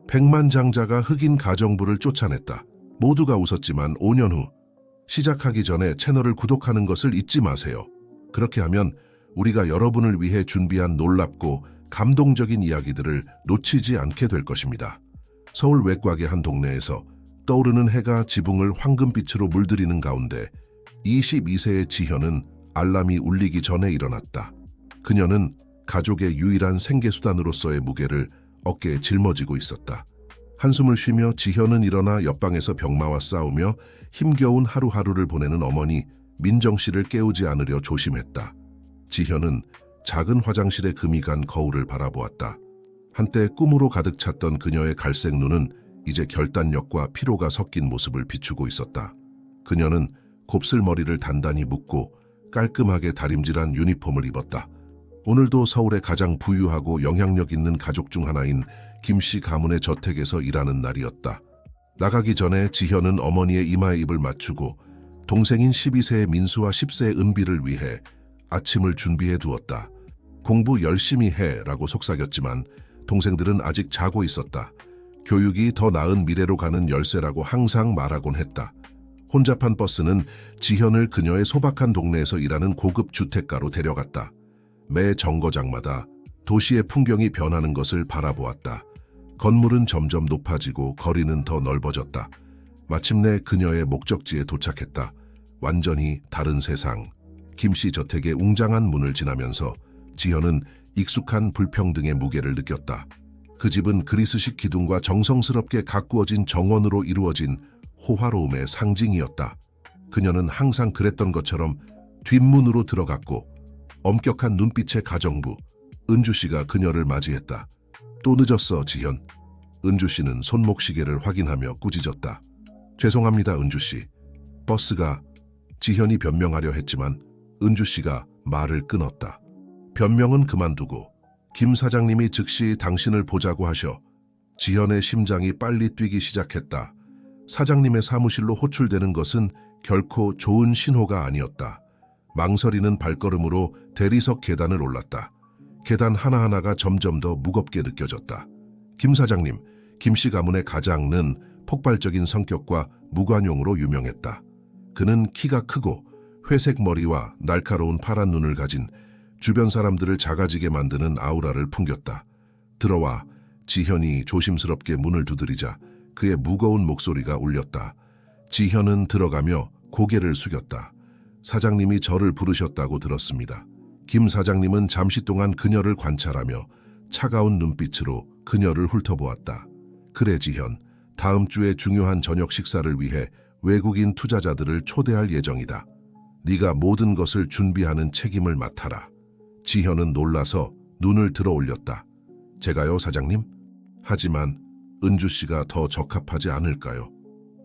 백만장자가 흑인 가정부를 쫓아냈다. 모두가 웃었지만 5년 후 시작하기 전에 채널을 구독하는 것을 잊지 마세요. 그렇게 하면 우리가 여러분을 위해 준비한 놀랍고 감동적인 이야기들을 놓치지 않게 될 것입니다. 서울 외곽의 한 동네에서 떠오르는 해가 지붕을 황금빛으로 물들이는 가운데 22세의 지현은 알람이 울리기 전에 일어났다. 그녀는 가족의 유일한 생계수단으로서의 무게를 어깨에 짊어지고 있었다. 한숨을 쉬며 지현은 일어나 옆방에서 병마와 싸우며 힘겨운 하루하루를 보내는 어머니 민정 씨를 깨우지 않으려 조심했다. 지현은 작은 화장실에 금이 간 거울을 바라보았다. 한때 꿈으로 가득 찼던 그녀의 갈색 눈은 이제 결단력과 피로가 섞인 모습을 비추고 있었다. 그녀는 곱슬머리를 단단히 묶고 깔끔하게 다림질한 유니폼을 입었다. 오늘도 서울의 가장 부유하고 영향력 있는 가족 중 하나인 김씨 가문의 저택에서 일하는 날이었다. 나가기 전에 지현은 어머니의 이마에 입을 맞추고 동생인 12세의 민수와 10세의 은비를 위해 아침을 준비해 두었다. 공부 열심히 해라고 속삭였지만 동생들은 아직 자고 있었다. 교육이 더 나은 미래로 가는 열쇠라고 항상 말하곤 했다. 혼잡한 버스는 지현을 그녀의 소박한 동네에서 일하는 고급 주택가로 데려갔다. 매 정거장마다 도시의 풍경이 변하는 것을 바라보았다. 건물은 점점 높아지고 거리는 더 넓어졌다. 마침내 그녀의 목적지에 도착했다. 완전히 다른 세상. 김씨 저택의 웅장한 문을 지나면서 지현은 익숙한 불평등의 무게를 느꼈다. 그 집은 그리스식 기둥과 정성스럽게 가꾸어진 정원으로 이루어진 호화로움의 상징이었다. 그녀는 항상 그랬던 것처럼 뒷문으로 들어갔고 엄격한 눈빛의 가정부 은주 씨가 그녀를 맞이했다. 또 늦었어, 지현. 은주 씨는 손목시계를 확인하며 꾸짖었다. 죄송합니다, 은주 씨. 버스가... 지현이 변명하려 했지만 은주 씨가 말을 끊었다. 변명은 그만두고 김 사장님이 즉시 당신을 보자고 하셔. 지현의 심장이 빨리 뛰기 시작했다. 사장님의 사무실로 호출되는 것은 결코 좋은 신호가 아니었다. 망설이는 발걸음으로 대리석 계단을 올랐다. 계단 하나하나가 점점 더 무겁게 느껴졌다. 김 사장님, 김씨 가문의 가장은 폭발적인 성격과 무관용으로 유명했다. 그는 키가 크고 회색 머리와 날카로운 파란 눈을 가진 주변 사람들을 작아지게 만드는 아우라를 풍겼다. 들어와. 지현이 조심스럽게 문을 두드리자 그의 무거운 목소리가 울렸다. 지현은 들어가며 고개를 숙였다. 사장님이 저를 부르셨다고 들었습니다. 김 사장님은 잠시 동안 그녀를 관찰하며 차가운 눈빛으로 그녀를 훑어보았다. 그래, 지현. 다음 주에 중요한 저녁 식사를 위해 외국인 투자자들을 초대할 예정이다. 네가 모든 것을 준비하는 책임을 맡아라. 지현은 놀라서 눈을 들어 올렸다. 제가요, 사장님? 하지만 은주 씨가 더 적합하지 않을까요?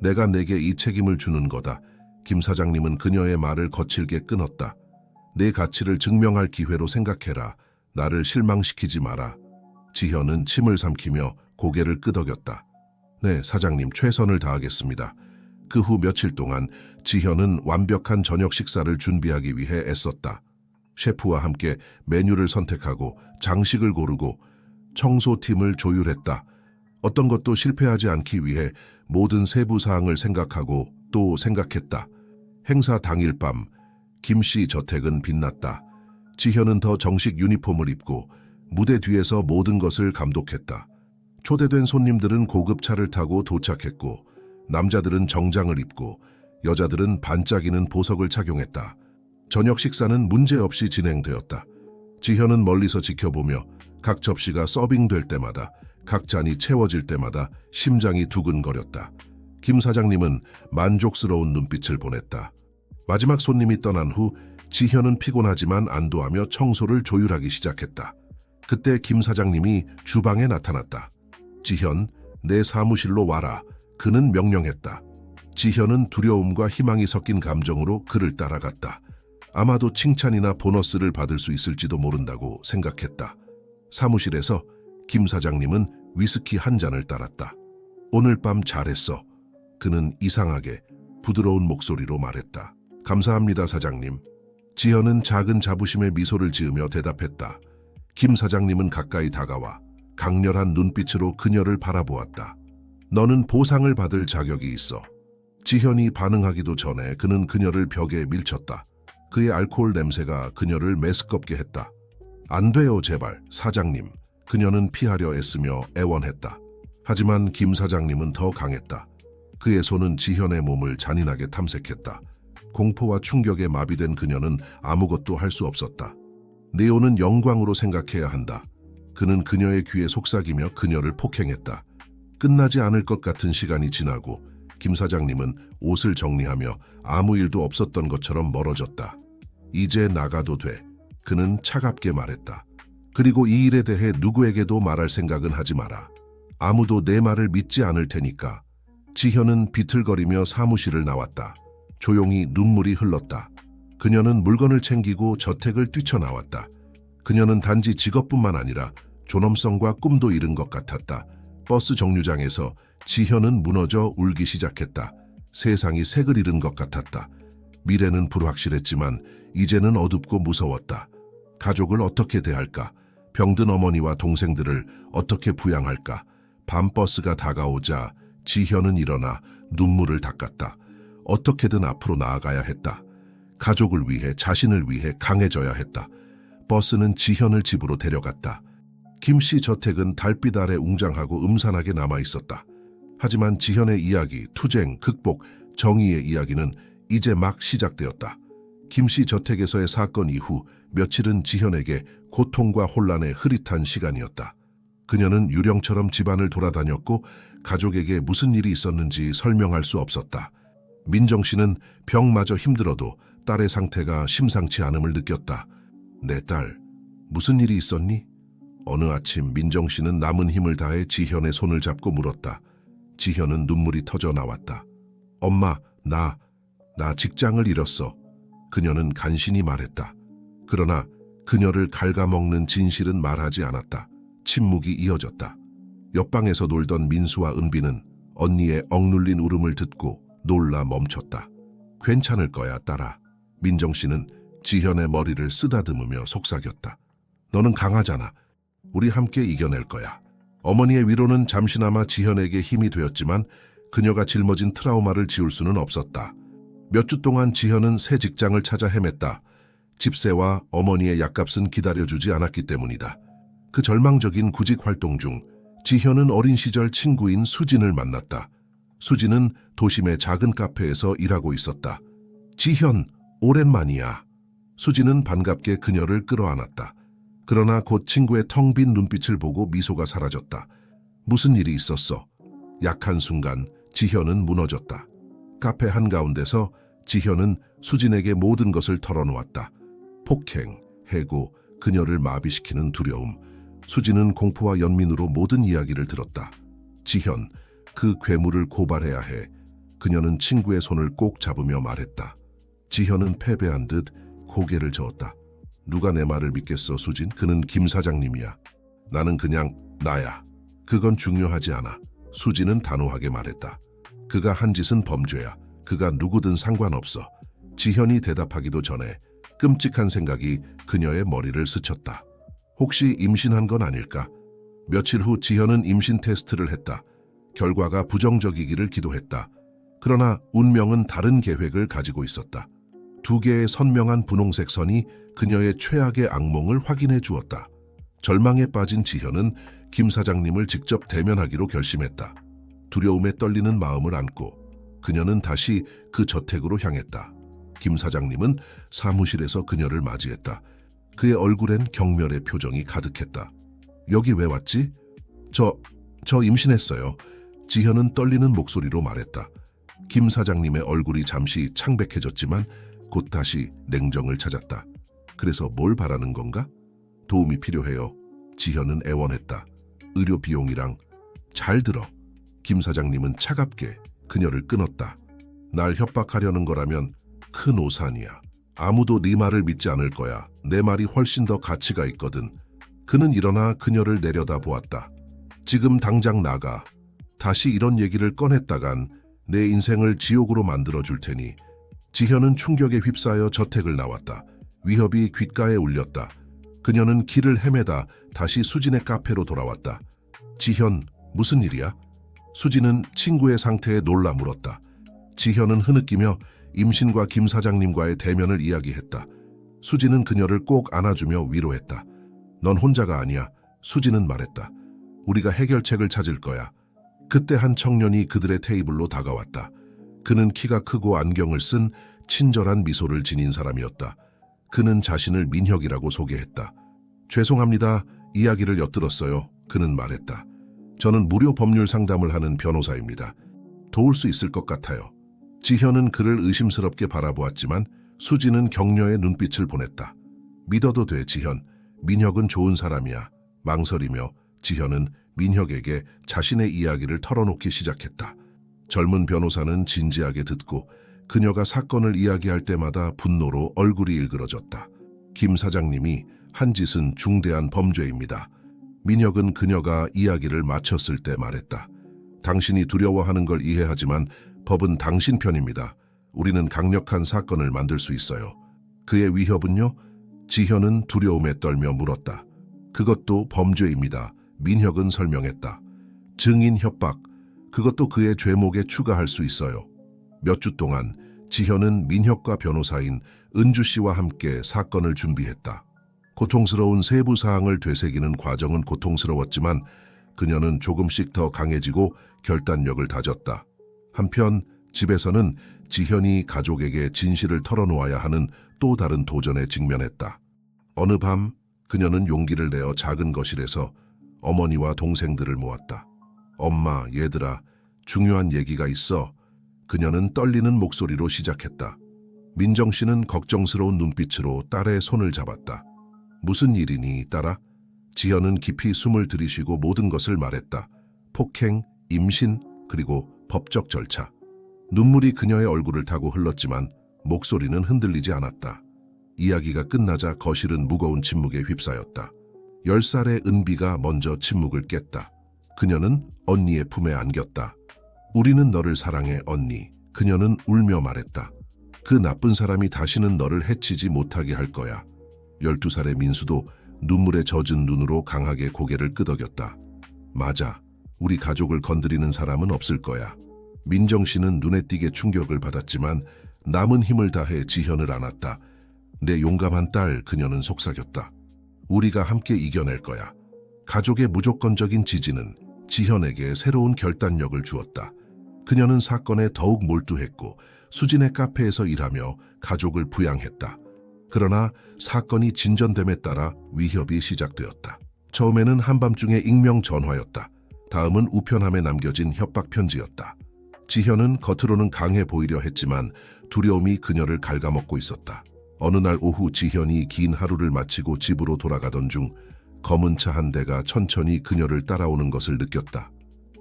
내가 내게 이 책임을 주는 거다. 김 사장님은 그녀의 말을 거칠게 끊었다. 내 가치를 증명할 기회로 생각해라. 나를 실망시키지 마라. 지현은 침을 삼키며 고개를 끄덕였다. 네, 사장님, 최선을 다하겠습니다. 그 후 며칠 동안 지현은 완벽한 저녁 식사를 준비하기 위해 애썼다. 셰프와 함께 메뉴를 선택하고 장식을 고르고 청소팀을 조율했다. 어떤 것도 실패하지 않기 위해 모든 세부 사항을 생각하고 또 생각했다. 행사 당일 밤 김씨 저택은 빛났다. 지현은 더 정식 유니폼을 입고 무대 뒤에서 모든 것을 감독했다. 초대된 손님들은 고급 차를 타고 도착했고 남자들은 정장을 입고 여자들은 반짝이는 보석을 착용했다. 저녁 식사는 문제없이 진행되었다. 지현은 멀리서 지켜보며 각 접시가 서빙될 때마다, 각 잔이 채워질 때마다 심장이 두근거렸다. 김 사장님은 만족스러운 눈빛을 보냈다. 마지막 손님이 떠난 후 지현은 피곤하지만 안도하며 청소를 조율하기 시작했다. 그때 김 사장님이 주방에 나타났다. 지현, 내 사무실로 와라. 그는 명령했다. 지현은 두려움과 희망이 섞인 감정으로 그를 따라갔다. 아마도 칭찬이나 보너스를 받을 수 있을지도 모른다고 생각했다. 사무실에서 김 사장님은 위스키 한 잔을 따랐다. 오늘 밤 잘했어. 그는 이상하게 부드러운 목소리로 말했다. 감사합니다, 사장님. 지현은 작은 자부심의 미소를 지으며 대답했다. 김 사장님은 가까이 다가와 강렬한 눈빛으로 그녀를 바라보았다. 너는 보상을 받을 자격이 있어. 지현이 반응하기도 전에 그는 그녀를 벽에 밀쳤다. 그의 알코올 냄새가 그녀를 메스껍게 했다. 안 돼요, 제발, 사장님. 그녀는 피하려 애쓰며 애원했다. 하지만 김 사장님은 더 강했다. 그의 손은 지현의 몸을 잔인하게 탐색했다. 공포와 충격에 마비된 그녀는 아무것도 할 수 없었다. 네오는 영광으로 생각해야 한다. 그는 그녀의 귀에 속삭이며 그녀를 폭행했다. 끝나지 않을 것 같은 시간이 지나고 김 사장님은 옷을 정리하며 아무 일도 없었던 것처럼 멀어졌다. 이제 나가도 돼. 그는 차갑게 말했다. 그리고 이 일에 대해 누구에게도 말할 생각은 하지 마라. 아무도 내 말을 믿지 않을 테니까. 지현은 비틀거리며 사무실을 나왔다. 조용히 눈물이 흘렀다. 그녀는 물건을 챙기고 저택을 뛰쳐나왔다. 그녀는 단지 직업뿐만 아니라 존엄성과 꿈도 잃은 것 같았다. 버스 정류장에서 지현은 무너져 울기 시작했다. 세상이 색을 잃은 것 같았다. 미래는 불확실했지만 이제는 어둡고 무서웠다. 가족을 어떻게 대할까? 병든 어머니와 동생들을 어떻게 부양할까? 밤버스가 다가오자 지현은 일어나 눈물을 닦았다. 어떻게든 앞으로 나아가야 했다. 가족을 위해, 자신을 위해 강해져야 했다. 버스는 지현을 집으로 데려갔다. 김씨 저택은 달빛 아래 웅장하고 음산하게 남아있었다. 하지만 지현의 이야기, 투쟁, 극복, 정의의 이야기는 이제 막 시작되었다. 김씨 저택에서의 사건 이후 며칠은 지현에게 고통과 혼란의 흐릿한 시간이었다. 그녀는 유령처럼 집안을 돌아다녔고 가족에게 무슨 일이 있었는지 설명할 수 없었다. 민정 씨는 병마저 힘들어도 딸의 상태가 심상치 않음을 느꼈다. 내 딸, 무슨 일이 있었니? 어느 아침 민정 씨는 남은 힘을 다해 지현의 손을 잡고 물었다. 지현은 눈물이 터져 나왔다. 엄마, 나 직장을 잃었어. 그녀는 간신히 말했다. 그러나 그녀를 갉아먹는 진실은 말하지 않았다. 침묵이 이어졌다. 옆방에서 놀던 민수와 은비는 언니의 억눌린 울음을 듣고 놀라 멈췄다. 괜찮을 거야, 딸아. 민정 씨는 지현의 머리를 쓰다듬으며 속삭였다. 너는 강하잖아. 우리 함께 이겨낼 거야. 어머니의 위로는 잠시나마 지현에게 힘이 되었지만 그녀가 짊어진 트라우마를 지울 수는 없었다. 몇 주 동안 지현은 새 직장을 찾아 헤맸다. 집세와 어머니의 약값은 기다려주지 않았기 때문이다. 그 절망적인 구직 활동 중 지현은 어린 시절 친구인 수진을 만났다. 수진은 도심의 작은 카페에서 일하고 있었다. 지현, 오랜만이야. 수진은 반갑게 그녀를 끌어안았다. 그러나 곧 친구의 텅 빈 눈빛을 보고 미소가 사라졌다. 무슨 일이 있었어? 약한 순간 지현은 무너졌다. 카페 한가운데서 지현은 수진에게 모든 것을 털어놓았다. 폭행, 해고, 그녀를 마비시키는 두려움. 수진은 공포와 연민으로 모든 이야기를 들었다. 지현, 그 괴물을 고발해야 해. 그녀는 친구의 손을 꼭 잡으며 말했다. 지현은 패배한 듯 고개를 저었다. 누가 내 말을 믿겠어, 수진? 그는 김 사장님이야. 나는 그냥 나야. 그건 중요하지 않아. 수진은 단호하게 말했다. 그가 한 짓은 범죄야. 그가 누구든 상관없어. 지현이 대답하기도 전에 끔찍한 생각이 그녀의 머리를 스쳤다. 혹시 임신한 건 아닐까? 며칠 후 지현은 임신 테스트를 했다. 결과가 부정적이기를 기도했다. 그러나 운명은 다른 계획을 가지고 있었다. 2개의 선명한 분홍색 선이 그녀의 최악의 악몽을 확인해 주었다. 절망에 빠진 지현은 김 사장님을 직접 대면하기로 결심했다. 두려움에 떨리는 마음을 안고 그녀는 다시 그 저택으로 향했다. 김 사장님은 사무실에서 그녀를 맞이했다. 그의 얼굴엔 경멸의 표정이 가득했다. 여기 왜 왔지? 저 임신했어요. 지현은 떨리는 목소리로 말했다. 김 사장님의 얼굴이 잠시 창백해졌지만 곧 다시 냉정을 찾았다. 그래서 뭘 바라는 건가? 도움이 필요해요. 지현은 애원했다. 의료 비용이랑. 잘 들어. 김 사장님은 차갑게 그녀를 끊었다. 날 협박하려는 거라면 큰 오산이야. 아무도 네 말을 믿지 않을 거야. 내 말이 훨씬 더 가치가 있거든. 그는 일어나 그녀를 내려다 보았다. 지금 당장 나가. 다시 이런 얘기를 꺼냈다간 내 인생을 지옥으로 만들어줄 테니. 지현은 충격에 휩싸여 저택을 나왔다. 위협이 귓가에 울렸다. 그녀는 길을 헤매다 다시 수진의 카페로 돌아왔다. 지현, 무슨 일이야? 수진은 친구의 상태에 놀라 물었다. 지현은 흐느끼며 임신과 김 사장님과의 대면을 이야기했다. 수진은 그녀를 꼭 안아주며 위로했다. 넌 혼자가 아니야. 수진은 말했다. 우리가 해결책을 찾을 거야. 그때 한 청년이 그들의 테이블로 다가왔다. 그는 키가 크고 안경을 쓴 친절한 미소를 지닌 사람이었다. 그는 자신을 민혁이라고 소개했다. 죄송합니다. 이야기를 엿들었어요. 그는 말했다. 저는 무료 법률 상담을 하는 변호사입니다. 도울 수 있을 것 같아요. 지현은 그를 의심스럽게 바라보았지만 수진은 격려의 눈빛을 보냈다. 믿어도 돼, 지현. 민혁은 좋은 사람이야. 망설이며 지현은 민혁에게 자신의 이야기를 털어놓기 시작했다. 젊은 변호사는 진지하게 듣고 그녀가 사건을 이야기할 때마다 분노로 얼굴이 일그러졌다. 김 사장님이 한 짓은 중대한 범죄입니다. 민혁은 그녀가 이야기를 마쳤을 때 말했다. 당신이 두려워하는 걸 이해하지만 법은 당신 편입니다. 우리는 강력한 사건을 만들 수 있어요. 그의 위협은요? 지현은 두려움에 떨며 물었다. 그것도 범죄입니다. 민혁은 설명했다. 증인 협박, 그것도 그의 죄목에 추가할 수 있어요. 몇 주 동안 지현은 민혁과 변호사인 은주 씨와 함께 사건을 준비했다. 고통스러운 세부 사항을 되새기는 과정은 고통스러웠지만 그녀는 조금씩 더 강해지고 결단력을 다졌다. 한편 집에서는 지현이 가족에게 진실을 털어놓아야 하는 또 다른 도전에 직면했다. 어느 밤 그녀는 용기를 내어 작은 거실에서 어머니와 동생들을 모았다. 엄마, 얘들아, 중요한 얘기가 있어. 그녀는 떨리는 목소리로 시작했다. 민정 씨는 걱정스러운 눈빛으로 딸의 손을 잡았다. 무슨 일이니, 딸아? 지현은 깊이 숨을 들이쉬고 모든 것을 말했다. 폭행, 임신, 그리고 법적 절차. 눈물이 그녀의 얼굴을 타고 흘렀지만 목소리는 흔들리지 않았다. 이야기가 끝나자 거실은 무거운 침묵에 휩싸였다. 10살의 은비가 먼저 침묵을 깼다. 그녀는 언니의 품에 안겼다. 우리는 너를 사랑해, 언니. 그녀는 울며 말했다. 그 나쁜 사람이 다시는 너를 해치지 못하게 할 거야. 12살의 민수도 눈물에 젖은 눈으로 강하게 고개를 끄덕였다. 맞아. 우리 가족을 건드리는 사람은 없을 거야. 민정 씨는 눈에 띄게 충격을 받았지만 남은 힘을 다해 지현을 안았다. 내 용감한 딸, 그녀는 속삭였다. 우리가 함께 이겨낼 거야. 가족의 무조건적인 지지는 지현에게 새로운 결단력을 주었다. 그녀는 사건에 더욱 몰두했고 수진의 카페에서 일하며 가족을 부양했다. 그러나 사건이 진전됨에 따라 위협이 시작되었다. 처음에는 한밤중에 익명 전화였다. 다음은 우편함에 남겨진 협박 편지였다. 지현은 겉으로는 강해 보이려 했지만 두려움이 그녀를 갉아먹고 있었다. 어느 날 오후 지현이 긴 하루를 마치고 집으로 돌아가던 중 검은 차 한 대가 천천히 그녀를 따라오는 것을 느꼈다.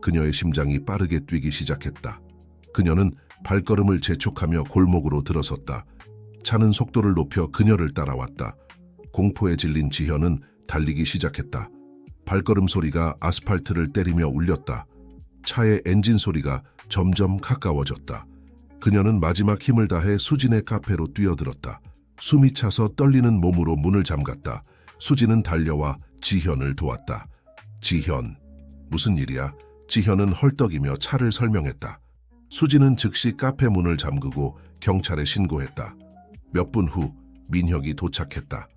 그녀의 심장이 빠르게 뛰기 시작했다. 그녀는 발걸음을 재촉하며 골목으로 들어섰다. 차는 속도를 높여 그녀를 따라왔다. 공포에 질린 지현은 달리기 시작했다. 발걸음 소리가 아스팔트를 때리며 울렸다. 차의 엔진 소리가 점점 가까워졌다. 그녀는 마지막 힘을 다해 수진의 카페로 뛰어들었다. 숨이 차서 떨리는 몸으로 문을 잠갔다. 수진은 달려와 지현을 도왔다. 지현, 무슨 일이야? 지현은 헐떡이며 차를 설명했다. 수진은 즉시 카페 문을 잠그고 경찰에 신고했다. 몇 분 후 민혁이 도착했다.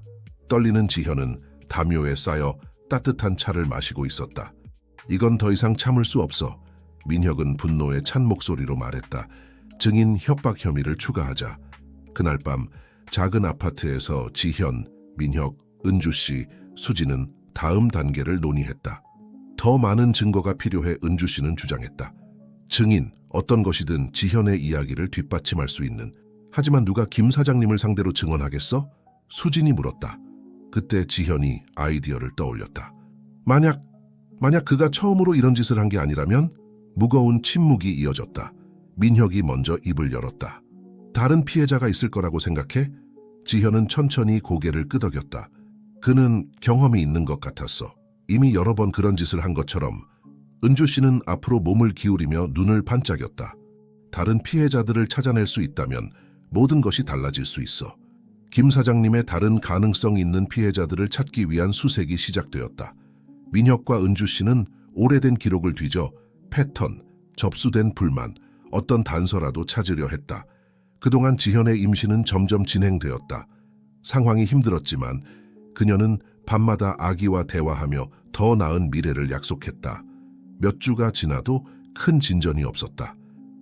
떨리는 지현은 담요에 쌓여 따뜻한 차를 마시고 있었다. 이건 더 이상 참을 수 없어. 민혁은 분노에 찬 목소리로 말했다. 증인 협박 혐의를 추가하자. 그날 밤 작은 아파트에서 지현, 민혁, 은주 씨, 수진은 다음 단계를 논의했다. 더 많은 증거가 필요해, 은주 씨는 주장했다. 증인, 어떤 것이든 지현의 이야기를 뒷받침할 수 있는. 하지만 누가 김 사장님을 상대로 증언하겠어? 수진이 물었다. 그때 지현이 아이디어를 떠올렸다. 만약 그가 처음으로 이런 짓을 한 게 아니라면? 무거운 침묵이 이어졌다. 민혁이 먼저 입을 열었다. 다른 피해자가 있을 거라고 생각해? 지현은 천천히 고개를 끄덕였다. 그는 경험이 있는 것 같았어. 이미 여러 번 그런 짓을 한 것처럼. 은주 씨는 앞으로 몸을 기울이며 눈을 반짝였다. 다른 피해자들을 찾아낼 수 있다면 모든 것이 달라질 수 있어. 김 사장님의 다른 가능성 있는 피해자들을 찾기 위한 수색이 시작되었다. 민혁과 은주 씨는 오래된 기록을 뒤져 패턴, 접수된 불만, 어떤 단서라도 찾으려 했다. 그동안 지현의 임신은 점점 진행되었다. 상황이 힘들었지만 그녀는 밤마다 아기와 대화하며 더 나은 미래를 약속했다. 몇 주가 지나도 큰 진전이 없었다.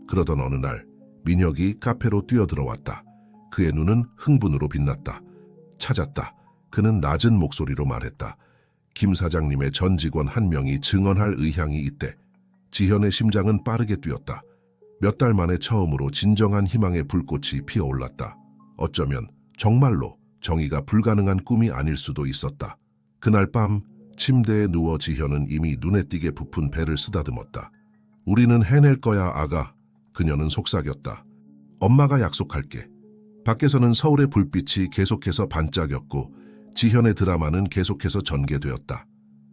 그러던 어느 날 민혁이 카페로 뛰어들어왔다. 그의 눈은 흥분으로 빛났다. 찾았다. 그는 낮은 목소리로 말했다. 김 사장님의 전 직원 한 명이 증언할 의향이 있대. 지현의 심장은 빠르게 뛰었다. 몇 달 만에 처음으로 진정한 희망의 불꽃이 피어올랐다. 어쩌면 정말로 정의가 불가능한 꿈이 아닐 수도 있었다. 그날 밤 침대에 누워 지현은 이미 눈에 띄게 부푼 배를 쓰다듬었다. 우리는 해낼 거야, 아가. 그녀는 속삭였다. 엄마가 약속할게. 밖에서는 서울의 불빛이 계속해서 반짝였고 지현의 드라마는 계속해서 전개되었다.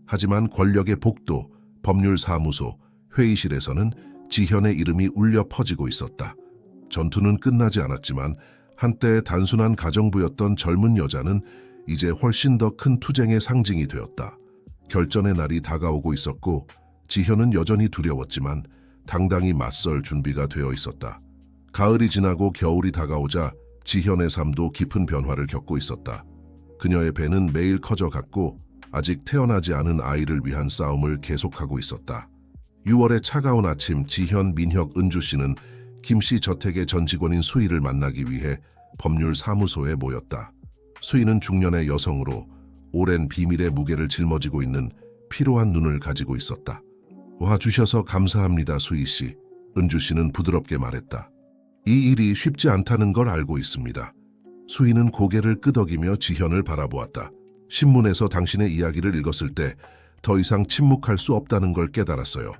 하지만 권력의 복도, 법률사무소, 회의실에서는 지현의 이름이 울려 퍼지고 있었다. 전투는 끝나지 않았지만 한때 단순한 가정부였던 젊은 여자는 이제 훨씬 더 큰 투쟁의 상징이 되었다. 결전의 날이 다가오고 있었고 지현은 여전히 두려웠지만 당당히 맞설 준비가 되어 있었다. 가을이 지나고 겨울이 다가오자 지현의 삶도 깊은 변화를 겪고 있었다. 그녀의 배는 매일 커져갔고 아직 태어나지 않은 아이를 위한 싸움을 계속하고 있었다. 6월의 차가운 아침 지현, 민혁, 은주 씨는 김 씨 저택의 전 직원인 수희를 만나기 위해 법률사무소에 모였다. 수희는 중년의 여성으로 오랜 비밀의 무게를 짊어지고 있는 피로한 눈을 가지고 있었다. 와주셔서 감사합니다, 수희 씨. 은주 씨는 부드럽게 말했다. 이 일이 쉽지 않다는 걸 알고 있습니다. 수희는 고개를 끄덕이며 지현을 바라보았다. 신문에서 당신의 이야기를 읽었을 때 더 이상 침묵할 수 없다는 걸 깨달았어요.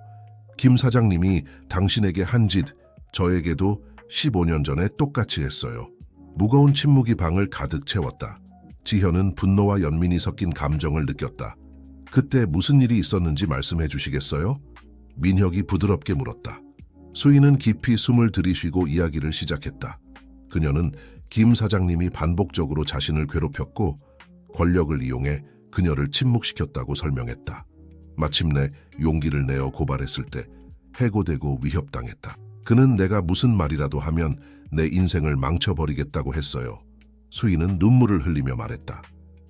김 사장님이 당신에게 한 짓, 저에게도 15년 전에 똑같이 했어요. 무거운 침묵이 방을 가득 채웠다. 지현은 분노와 연민이 섞인 감정을 느꼈다. 그때 무슨 일이 있었는지 말씀해 주시겠어요? 민혁이 부드럽게 물었다. 수희는 깊이 숨을 들이쉬고 이야기를 시작했다. 그녀는 김 사장님이 반복적으로 자신을 괴롭혔고 권력을 이용해 그녀를 침묵시켰다고 설명했다. 마침내 용기를 내어 고발했을 때 해고되고 위협당했다. 그는 내가 무슨 말이라도 하면 내 인생을 망쳐버리겠다고 했어요. 수희는 눈물을 흘리며 말했다.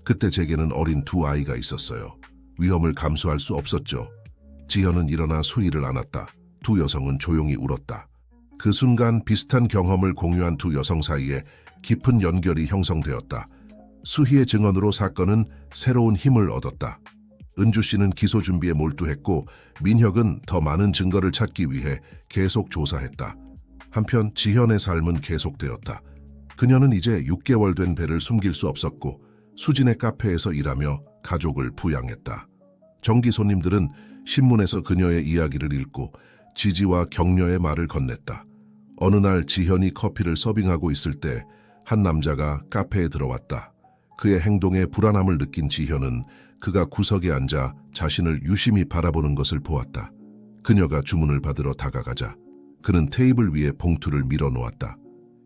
그때 제게는 어린 두 아이가 있었어요. 위험을 감수할 수 없었죠. 지현은 일어나 수희를 안았다. 두 여성은 조용히 울었다. 그 순간 비슷한 경험을 공유한 두 여성 사이에 깊은 연결이 형성되었다. 수희의 증언으로 사건은 새로운 힘을 얻었다. 은주 씨는 기소 준비에 몰두했고 민혁은 더 많은 증거를 찾기 위해 계속 조사했다. 한편 지현의 삶은 계속되었다. 그녀는 이제 6개월 된 배를 숨길 수 없었고 수진의 카페에서 일하며 가족을 부양했다. 정기 손님들은 신문에서 그녀의 이야기를 읽고 지지와 격려의 말을 건넸다. 어느 날 지현이 커피를 서빙하고 있을 때 한 남자가 카페에 들어왔다. 그의 행동에 불안함을 느낀 지현은 그가 구석에 앉아 자신을 유심히 바라보는 것을 보았다. 그녀가 주문을 받으러 다가가자 그는 테이블 위에 봉투를 밀어놓았다.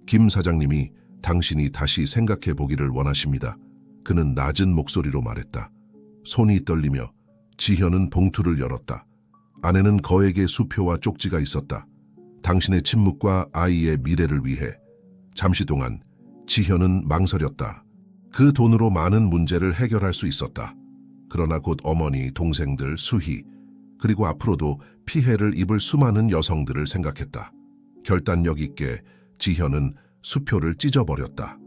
김 사장님이 당신이 다시 생각해 보기를 원하십니다. 그는 낮은 목소리로 말했다. 손이 떨리며 지현은 봉투를 열었다. 안에는 거액의 수표와 쪽지가 있었다. 당신의 침묵과 아이의 미래를 위해. 잠시 동안 지현은 망설였다. 그 돈으로 많은 문제를 해결할 수 있었다. 그러나 곧 어머니, 동생들, 수희, 그리고 앞으로도 피해를 입을 수많은 여성들을 생각했다. 결단력 있게 지현은 수표를 찢어버렸다.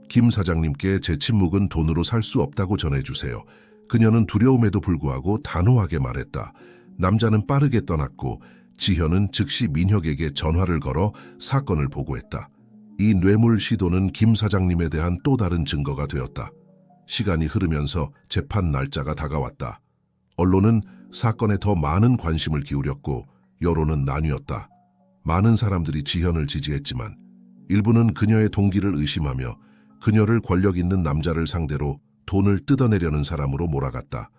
김 사장님께 제 침묵은 돈으로 살 수 없다고 전해주세요. 그녀는 두려움에도 불구하고 단호하게 말했다. 남자는 빠르게 떠났고 지현은 즉시 민혁에게 전화를 걸어 사건을 보고했다. 이 뇌물 시도는 김 사장님에 대한 또 다른 증거가 되었다. 시간이 흐르면서 재판 날짜가 다가왔다. 언론은 사건에 더 많은 관심을 기울였고 여론은 나뉘었다. 많은 사람들이 지현을 지지했지만 일부는 그녀의 동기를 의심하며 그녀를 권력 있는 남자를 상대로 돈을 뜯어내려는 사람으로 몰아갔다.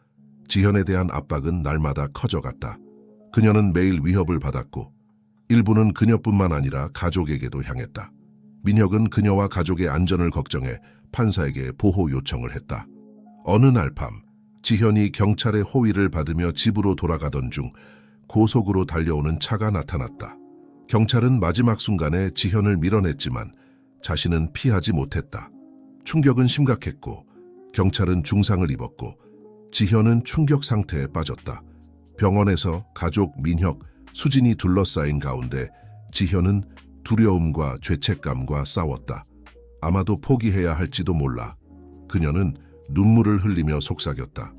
지현에 대한 압박은 날마다 커져갔다. 그녀는 매일 위협을 받았고 일부는 그녀뿐만 아니라 가족에게도 향했다. 민혁은 그녀와 가족의 안전을 걱정해 판사에게 보호 요청을 했다. 어느 날 밤 지현이 경찰의 호위를 받으며 집으로 돌아가던 중 고속으로 달려오는 차가 나타났다. 경찰은 마지막 순간에 지현을 밀어냈지만 자신은 피하지 못했다. 충격은 심각했고 경찰은 중상을 입었고 지현은 충격 상태에 빠졌다. 병원에서 가족, 민혁, 수진이 둘러싸인 가운데 지현은 두려움과 죄책감과 싸웠다. 아마도 포기해야 할지도 몰라. 그녀는 눈물을 흘리며 속삭였다.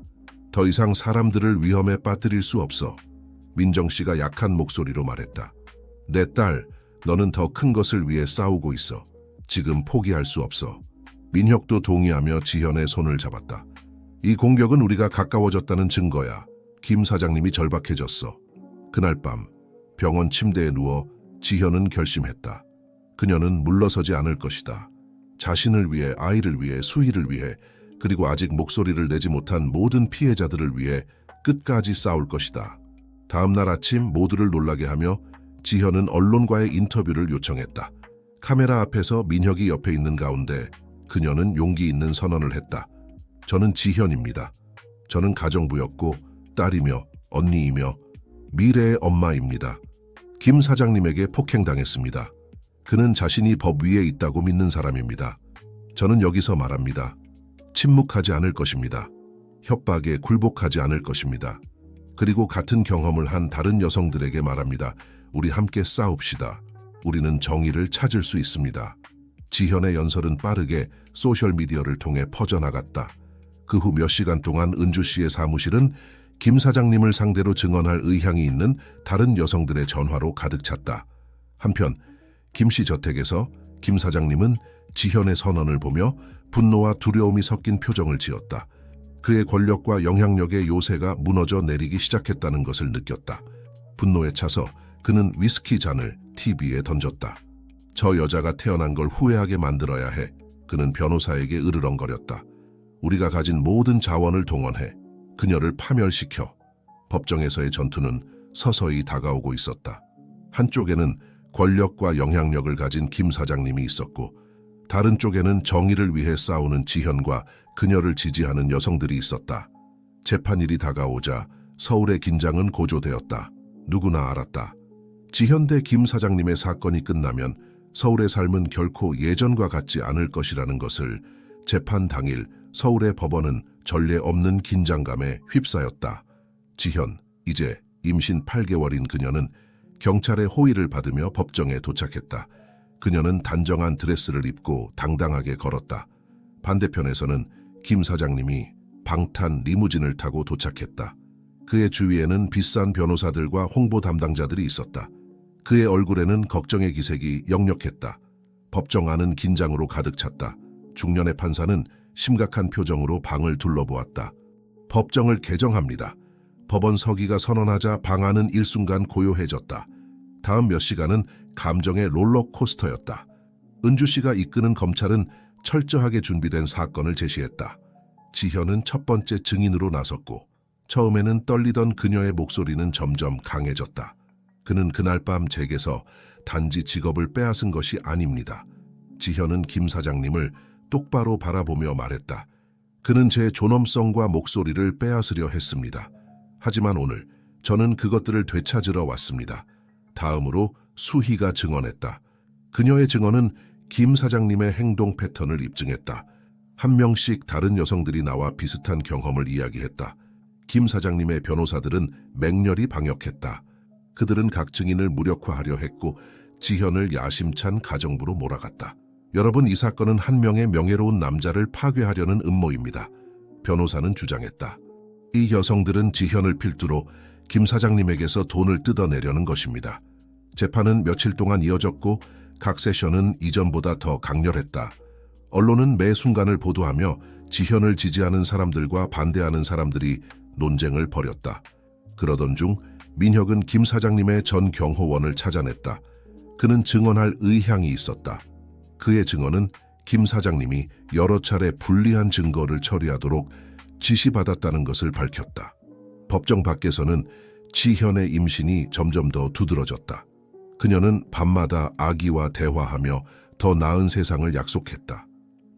더 이상 사람들을 위험에 빠뜨릴 수 없어. 민정 씨가 약한 목소리로 말했다. 내 딸, 너는 더 큰 것을 위해 싸우고 있어. 지금 포기할 수 없어. 민혁도 동의하며 지현의 손을 잡았다. 이 공격은 우리가 가까워졌다는 증거야. 김 사장님이 절박해졌어. 그날 밤 병원 침대에 누워 지현은 결심했다. 그녀는 물러서지 않을 것이다. 자신을 위해, 아이를 위해, 수희를 위해, 그리고 아직 목소리를 내지 못한 모든 피해자들을 위해 끝까지 싸울 것이다. 다음 날 아침 모두를 놀라게 하며 지현은 언론과의 인터뷰를 요청했다. 카메라 앞에서 민혁이 옆에 있는 가운데 그녀는 용기 있는 선언을 했다. 저는 지현입니다. 저는 가정부였고 딸이며 언니이며 미래의 엄마입니다. 김 사장님에게 폭행당했습니다. 그는 자신이 법 위에 있다고 믿는 사람입니다. 저는 여기서 말합니다. 침묵하지 않을 것입니다. 협박에 굴복하지 않을 것입니다. 그리고 같은 경험을 한 다른 여성들에게 말합니다. 우리 함께 싸웁시다. 우리는 정의를 찾을 수 있습니다. 지현의 연설은 빠르게 소셜미디어를 통해 퍼져나갔다. 그 후 몇 시간 동안 은주 씨의 사무실은 김 사장님을 상대로 증언할 의향이 있는 다른 여성들의 전화로 가득 찼다. 한편 김 씨 저택에서 김 사장님은 지현의 선언을 보며 분노와 두려움이 섞인 표정을 지었다. 그의 권력과 영향력의 요새가 무너져 내리기 시작했다는 것을 느꼈다. 분노에 차서 그는 위스키 잔을 TV에 던졌다. 저 여자가 태어난 걸 후회하게 만들어야 해. 그는 변호사에게 으르렁거렸다. 우리가 가진 모든 자원을 동원해 그녀를 파멸시켜. 법정에서의 전투는 서서히 다가오고 있었다. 한쪽에는 권력과 영향력을 가진 김 사장님이 있었고 다른 쪽에는 정의를 위해 싸우는 지현과 그녀를 지지하는 여성들이 있었다. 재판일이 다가오자 서울의 긴장은 고조되었다. 누구나 알았다. 지현 대 김 사장님의 사건이 끝나면 서울의 삶은 결코 예전과 같지 않을 것이라는 것을 재판 당일 서울의 법원은 전례 없는 긴장감에 휩싸였다. 지현, 이제 임신 8개월인 그녀는 경찰의 호의를 받으며 법정에 도착했다. 그녀는 단정한 드레스를 입고 당당하게 걸었다. 반대편에서는 김 사장님이 방탄 리무진을 타고 도착했다. 그의 주위에는 비싼 변호사들과 홍보 담당자들이 있었다. 그의 얼굴에는 걱정의 기색이 역력했다. 법정 안은 긴장으로 가득 찼다. 중년의 판사는 심각한 표정으로 방을 둘러보았다. 법정을 개정합니다. 법원 서기가 선언하자 방 안은 일순간 고요해졌다. 다음 몇 시간은 감정의 롤러코스터였다. 은주 씨가 이끄는 검찰은 철저하게 준비된 사건을 제시했다. 지현은 첫 번째 증인으로 나섰고 처음에는 떨리던 그녀의 목소리는 점점 강해졌다. 그는 그날 밤 댁에서 단지 직업을 빼앗은 것이 아닙니다. 지현은 김 사장님을 똑바로 바라보며 말했다. 그는 제 존엄성과 목소리를 빼앗으려 했습니다. 하지만 오늘 저는 그것들을 되찾으러 왔습니다. 다음으로 수희가 증언했다. 그녀의 증언은 김 사장님의 행동 패턴을 입증했다. 한 명씩 다른 여성들이 나와 비슷한 경험을 이야기했다. 김 사장님의 변호사들은 맹렬히 방역했다. 그들은 각 증인을 무력화하려 했고 지현을 야심찬 가정부로 몰아갔다. 여러분, 이 사건은 한 명의 명예로운 남자를 파괴하려는 음모입니다. 변호사는 주장했다. 이 여성들은 지현을 필두로 김 사장님에게서 돈을 뜯어내려는 것입니다. 재판은 며칠 동안 이어졌고 각 세션은 이전보다 더 강렬했다. 언론은 매 순간을 보도하며 지현을 지지하는 사람들과 반대하는 사람들이 논쟁을 벌였다. 그러던 중 민혁은 김 사장님의 전 경호원을 찾아냈다. 그는 증언할 의향이 있었다. 그의 증언은 김 사장님이 여러 차례 불리한 증거를 처리하도록 지시받았다는 것을 밝혔다. 법정 밖에서는 지현의 임신이 점점 더 두드러졌다. 그녀는 밤마다 아기와 대화하며 더 나은 세상을 약속했다.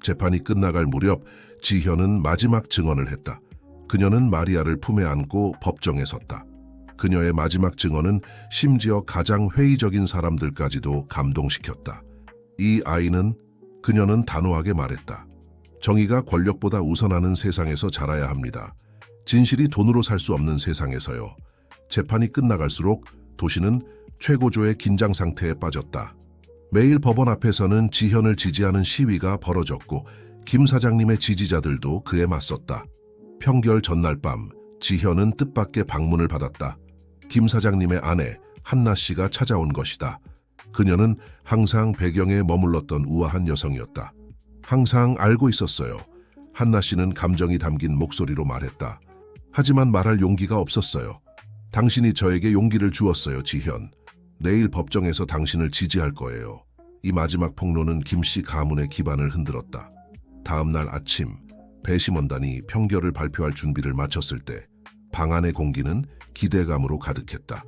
재판이 끝나갈 무렵 지현은 마지막 증언을 했다. 그녀는 마리아를 품에 안고 법정에 섰다. 그녀의 마지막 증언은 심지어 가장 회의적인 사람들까지도 감동시켰다. 이 아이는, 그녀는 단호하게 말했다. 정의가 권력보다 우선하는 세상에서 자라야 합니다. 진실이 돈으로 살 수 없는 세상에서요. 재판이 끝나갈수록 도시는 최고조의 긴장 상태에 빠졌다. 매일 법원 앞에서는 지현을 지지하는 시위가 벌어졌고 김 사장님의 지지자들도 그에 맞섰다. 평결 전날 밤 지현은 뜻밖의 방문을 받았다. 김 사장님의 아내 한나 씨가 찾아온 것이다. 그녀는 항상 배경에 머물렀던 우아한 여성이었다. 항상 알고 있었어요. 한나 씨는 감정이 담긴 목소리로 말했다. 하지만 말할 용기가 없었어요. 당신이 저에게 용기를 주었어요, 지현. 내일 법정에서 당신을 지지할 거예요. 이 마지막 폭로는 김 씨 가문의 기반을 흔들었다. 다음 날 아침, 배심원단이 평결을 발표할 준비를 마쳤을 때 방 안의 공기는 기대감으로 가득했다.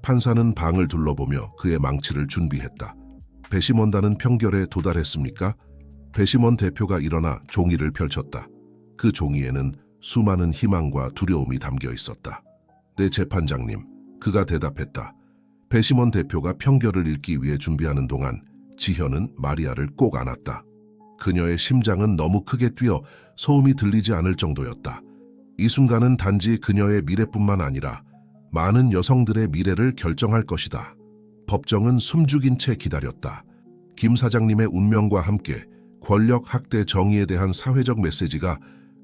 판사는 방을 둘러보며 그의 망치를 준비했다. 배심원단은 평결에 도달했습니까? 배심원 대표가 일어나 종이를 펼쳤다. 그 종이에는 수많은 희망과 두려움이 담겨 있었다. 네, 재판장님, 그가 대답했다. 배심원 대표가 평결을 읽기 위해 준비하는 동안 지현은 마리아를 꼭 안았다. 그녀의 심장은 너무 크게 뛰어 소음이 들리지 않을 정도였다. 이 순간은 단지 그녀의 미래뿐만 아니라 많은 여성들의 미래를 결정할 것이다. 법정은 숨죽인 채 기다렸다. 김 사장님의 운명과 함께 권력 학대 정의에 대한 사회적 메시지가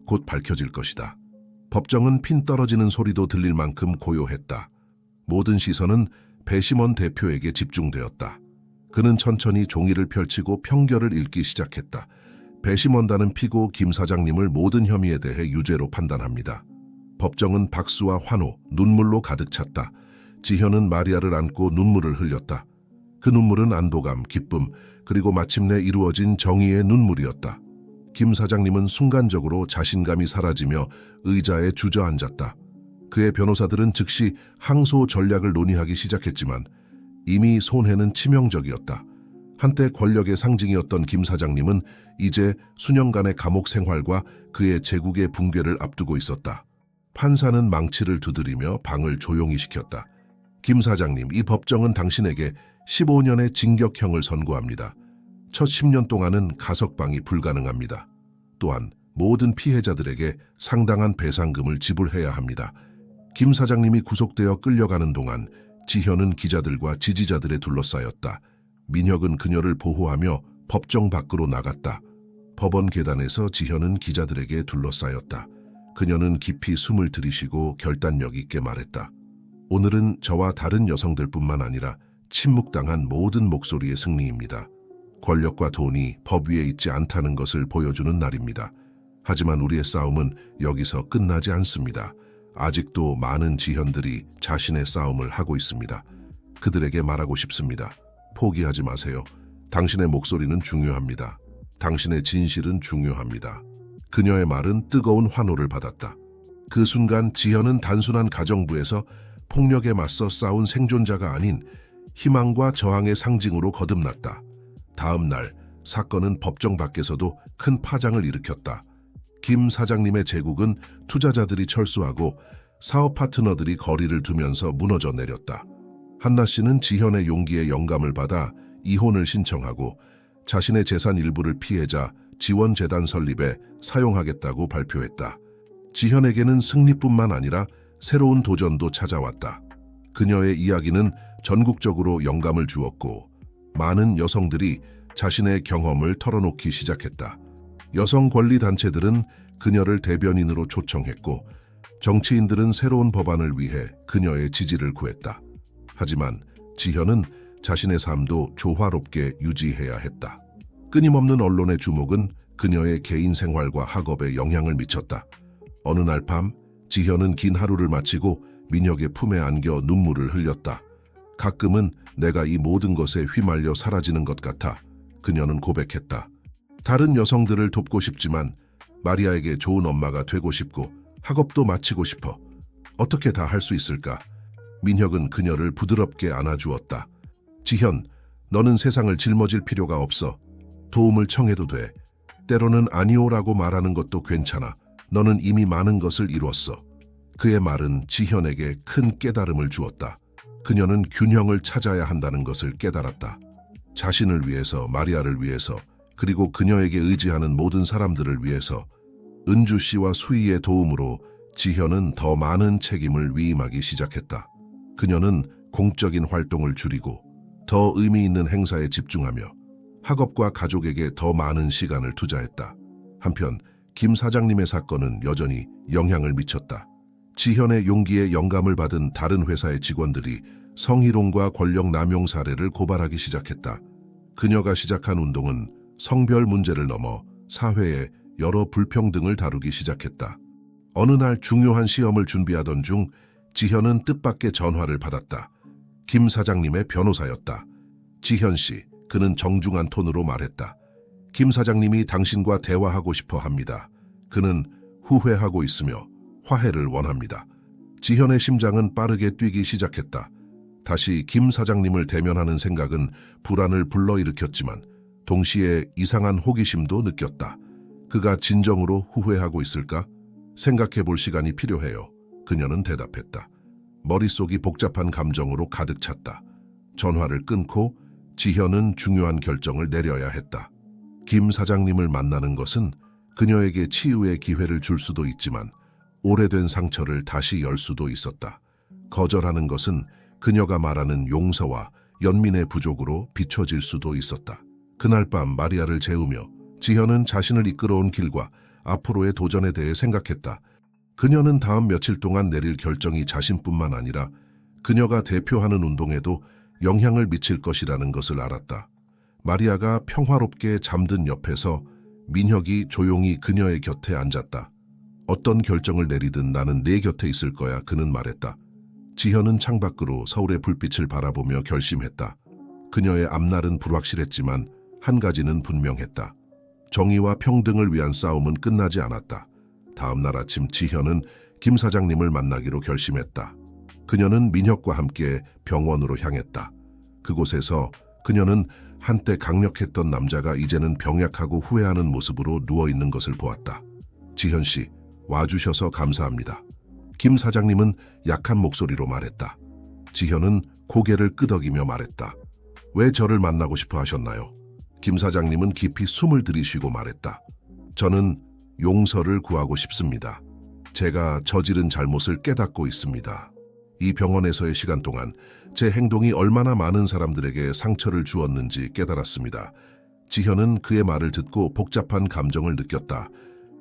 곧 밝혀질 것이다. 법정은 핀 떨어지는 소리도 들릴 만큼 고요했다. 모든 시선은 배심원 대표에게 집중되었다. 그는 천천히 종이를 펼치고 평결을 읽기 시작했다. 배심원단은 피고 김 사장님을 모든 혐의에 대해 유죄로 판단합니다. 법정은 박수와 환호, 눈물로 가득 찼다. 지현은 마리아를 안고 눈물을 흘렸다. 그 눈물은 안도감, 기쁨, 그리고 마침내 이루어진 정의의 눈물이었다. 김 사장님은 순간적으로 자신감이 사라지며 의자에 주저앉았다. 그의 변호사들은 즉시 항소 전략을 논의하기 시작했지만 이미 손해는 치명적이었다. 한때 권력의 상징이었던 김 사장님은 이제 수년간의 감옥 생활과 그의 제국의 붕괴를 앞두고 있었다. 판사는 망치를 두드리며 방을 조용히 시켰다. 김 사장님, 이 법정은 당신에게 15년의 징역형을 선고합니다. 첫 10년 동안은 가석방이 불가능합니다. 또한 모든 피해자들에게 상당한 배상금을 지불해야 합니다. 김 사장님이 구속되어 끌려가는 동안 지현은 기자들과 지지자들에 둘러싸였다. 민혁은 그녀를 보호하며 법정 밖으로 나갔다. 법원 계단에서 지현은 기자들에게 둘러싸였다. 그녀는 깊이 숨을 들이쉬고 결단력 있게 말했다. 오늘은 저와 다른 여성들뿐만 아니라 침묵당한 모든 목소리의 승리입니다. 권력과 돈이 법 위에 있지 않다는 것을 보여주는 날입니다. 하지만 우리의 싸움은 여기서 끝나지 않습니다. 아직도 많은 지현들이 자신의 싸움을 하고 있습니다. 그들에게 말하고 싶습니다. 포기하지 마세요. 당신의 목소리는 중요합니다. 당신의 진실은 중요합니다. 그녀의 말은 뜨거운 환호를 받았다. 그 순간 지현은 단순한 가정부에서 폭력에 맞서 싸운 생존자가 아닌 희망과 저항의 상징으로 거듭났다. 다음 날 사건은 법정 밖에서도 큰 파장을 일으켰다. 김 사장님의 제국은 투자자들이 철수하고 사업 파트너들이 거리를 두면서 무너져 내렸다. 한나 씨는 지현의 용기에 영감을 받아 이혼을 신청하고 자신의 재산 일부를 피해자 지원재단 설립에 사용하겠다고 발표했다. 지현에게는 승리뿐만 아니라 새로운 도전도 찾아왔다. 그녀의 이야기는 전국적으로 영감을 주었고 많은 여성들이 자신의 경험을 털어놓기 시작했다. 여성 권리 단체들은 그녀를 대변인으로 초청했고 정치인들은 새로운 법안을 위해 그녀의 지지를 구했다. 하지만 지현은 자신의 삶도 조화롭게 유지해야 했다. 끊임없는 언론의 주목은 그녀의 개인 생활과 학업에 영향을 미쳤다. 어느 날 밤 지현은 긴 하루를 마치고 민혁의 품에 안겨 눈물을 흘렸다. 가끔은 내가 이 모든 것에 휘말려 사라지는 것 같아. 그녀는 고백했다. 다른 여성들을 돕고 싶지만 마리아에게 좋은 엄마가 되고 싶고 학업도 마치고 싶어. 어떻게 다 할 수 있을까? 민혁은 그녀를 부드럽게 안아주었다. 지현, 너는 세상을 짊어질 필요가 없어. 도움을 청해도 돼. 때로는 아니오라고 말하는 것도 괜찮아. 너는 이미 많은 것을 이루었어. 그의 말은 지현에게 큰 깨달음을 주었다. 그녀는 균형을 찾아야 한다는 것을 깨달았다. 자신을 위해서, 마리아를 위해서, 그리고 그녀에게 의지하는 모든 사람들을 위해서. 은주 씨와 수희의 도움으로 지현은 더 많은 책임을 위임하기 시작했다. 그녀는 공적인 활동을 줄이고 더 의미 있는 행사에 집중하며 학업과 가족에게 더 많은 시간을 투자했다. 한편 김 사장님의 사건은 여전히 영향을 미쳤다. 지현의 용기에 영감을 받은 다른 회사의 직원들이 성희롱과 권력 남용 사례를 고발하기 시작했다. 그녀가 시작한 운동은 성별 문제를 넘어 사회의 여러 불평등을 다루기 시작했다. 어느 날 중요한 시험을 준비하던 중 지현은 뜻밖의 전화를 받았다. 김 사장님의 변호사였다. 지현 씨, 그는 정중한 톤으로 말했다. 김 사장님이 당신과 대화하고 싶어 합니다. 그는 후회하고 있으며 화해를 원합니다. 지현의 심장은 빠르게 뛰기 시작했다. 다시 김 사장님을 대면하는 생각은 불안을 불러일으켰지만 동시에 이상한 호기심도 느꼈다. 그가 진정으로 후회하고 있을까? 생각해 볼 시간이 필요해요. 그녀는 대답했다. 머릿속이 복잡한 감정으로 가득 찼다. 전화를 끊고 지현은 중요한 결정을 내려야 했다. 김 사장님을 만나는 것은 그녀에게 치유의 기회를 줄 수도 있지만 오래된 상처를 다시 열 수도 있었다. 거절하는 것은 그녀가 말하는 용서와 연민의 부족으로 비춰질 수도 있었다. 그날 밤 마리아를 재우며 지현은 자신을 이끌어온 길과 앞으로의 도전에 대해 생각했다. 그녀는 다음 며칠 동안 내릴 결정이 자신뿐만 아니라 그녀가 대표하는 운동에도 영향을 미칠 것이라는 것을 알았다. 마리아가 평화롭게 잠든 옆에서 민혁이 조용히 그녀의 곁에 앉았다. 어떤 결정을 내리든 나는 네 곁에 있을 거야, 그는 말했다. 지현은 창밖으로 서울의 불빛을 바라보며 결심했다. 그녀의 앞날은 불확실했지만 한 가지는 분명했다. 정의와 평등을 위한 싸움은 끝나지 않았다. 다음 날 아침 지현은 김 사장님을 만나기로 결심했다. 그녀는 민혁과 함께 병원으로 향했다. 그곳에서 그녀는 한때 강력했던 남자가 이제는 병약하고 후회하는 모습으로 누워있는 것을 보았다. 지현 씨, 와주셔서 감사합니다. 김 사장님은 약한 목소리로 말했다. 지현은 고개를 끄덕이며 말했다. 왜 저를 만나고 싶어 하셨나요? 김 사장님은 깊이 숨을 들이쉬고 말했다. 저는 용서를 구하고 싶습니다. 제가 저지른 잘못을 깨닫고 있습니다. 이 병원에서의 시간 동안 제 행동이 얼마나 많은 사람들에게 상처를 주었는지 깨달았습니다. 지현은 그의 말을 듣고 복잡한 감정을 느꼈다.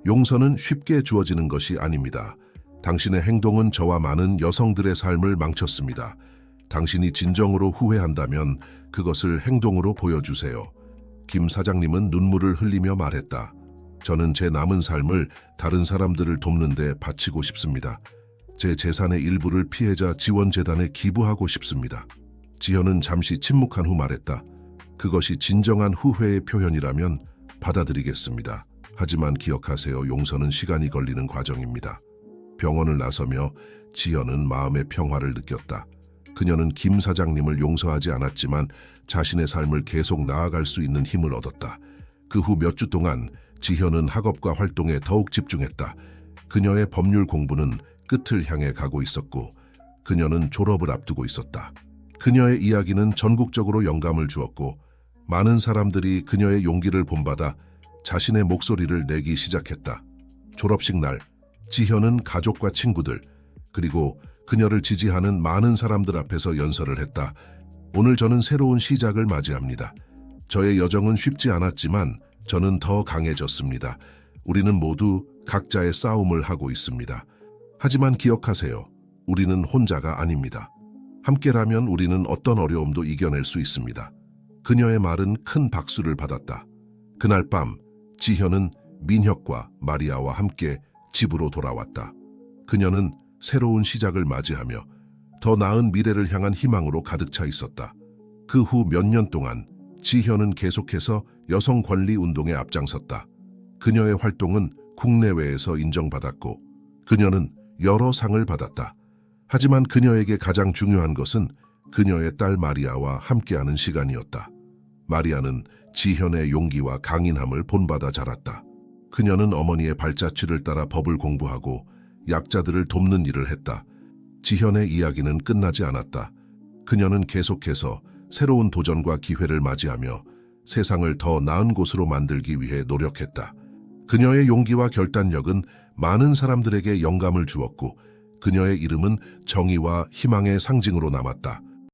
용서는 쉽게 주어지는 것이 아닙니다. 당신의 행동은 저와 많은 여성들의 삶을 망쳤습니다. 당신이 진정으로 후회한다면 그것을 행동으로 보여주세요. 김 사장님은 눈물을 흘리며 말했다. 저는 제 남은 삶을 다른 사람들을 돕는 데 바치고 싶습니다. 제 재산의 일부를 피해자 지원재단에 기부하고 싶습니다. 지현은 잠시 침묵한 후 말했다. 그것이 진정한 후회의 표현이라면 받아들이겠습니다. 하지만 기억하세요. 용서는 시간이 걸리는 과정입니다. 병원을 나서며 지현은 마음의 평화를 느꼈다. 그녀는 김 사장님을 용서하지 않았지만 자신의 삶을 계속 나아갈 수 있는 힘을 얻었다. 그 후 몇 주 동안 지현은 학업과 활동에 더욱 집중했다. 그녀의 법률 공부는 끝을 향해 가고 있었고 그녀는 졸업을 앞두고 있었다. 그녀의 이야기는 전국적으로 영감을 주었고 많은 사람들이 그녀의 용기를 본받아 자신의 목소리를 내기 시작했다. 졸업식 날 지현은 가족과 친구들 그리고 그녀를 지지하는 많은 사람들 앞에서 연설을 했다. 오늘 저는 새로운 시작을 맞이합니다. 저의 여정은 쉽지 않았지만 저는 더 강해졌습니다. 우리는 모두 각자의 싸움을 하고 있습니다. 하지만 기억하세요. 우리는 혼자가 아닙니다. 함께라면 우리는 어떤 어려움도 이겨낼 수 있습니다. 그녀의 말은 큰 박수를 받았다. 그날 밤 지현은 민혁과 마리아와 함께 집으로 돌아왔다. 그녀는 새로운 시작을 맞이하며 더 나은 미래를 향한 희망으로 가득 차 있었다. 그 후 몇 년 동안 지현은 계속해서 여성 권리 운동에 앞장섰다. 그녀의 활동은 국내외에서 인정받았고 그녀는 여러 상을 받았다. 하지만 그녀에게 가장 중요한 것은 그녀의 딸 마리아와 함께하는 시간이었다. 마리아는 지현의 용기와 강인함을 본받아 자랐다. 그녀는 어머니의 발자취를 따라 법을 공부하고 약자들을 돕는 일을 했다. 지현의 이야기는 끝나지 않았다. 그녀는 계속해서 새로운 도전과 기회를 맞이하며 세상을 더 나은 곳으로 만들기 위해 노력했다. 그녀의 용기와 결단력은 많은 사람들에게 영감을 주었고 그녀의 이름은 정의와 희망의 상징으로 남았다.